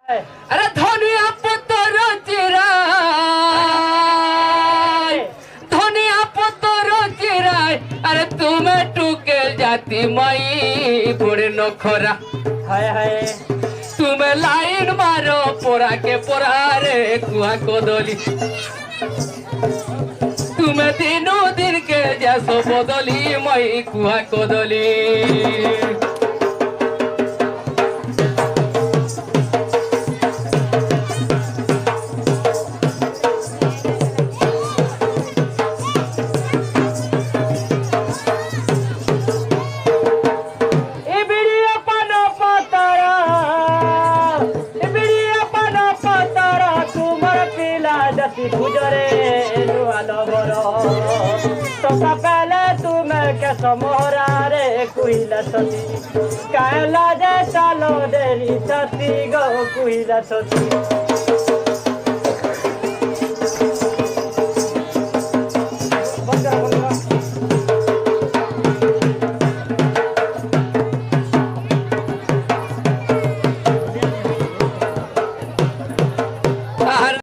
अरे धनिया पतर चिराय धनिया पतर चिराय अरे तुम्हें टुके जाती मई बुढ़े नखरा हाय हाय तुम्हें लाइन मारो पोरा के पोरा रे कुआ कोदली तुम्हें दिनों दिन के जैसो बदली मई कुआ कोदली गुजरे तो पहले तुम्हें के समोरा रे कुइला सती काला जे चलो देरी सती गो कुइला सती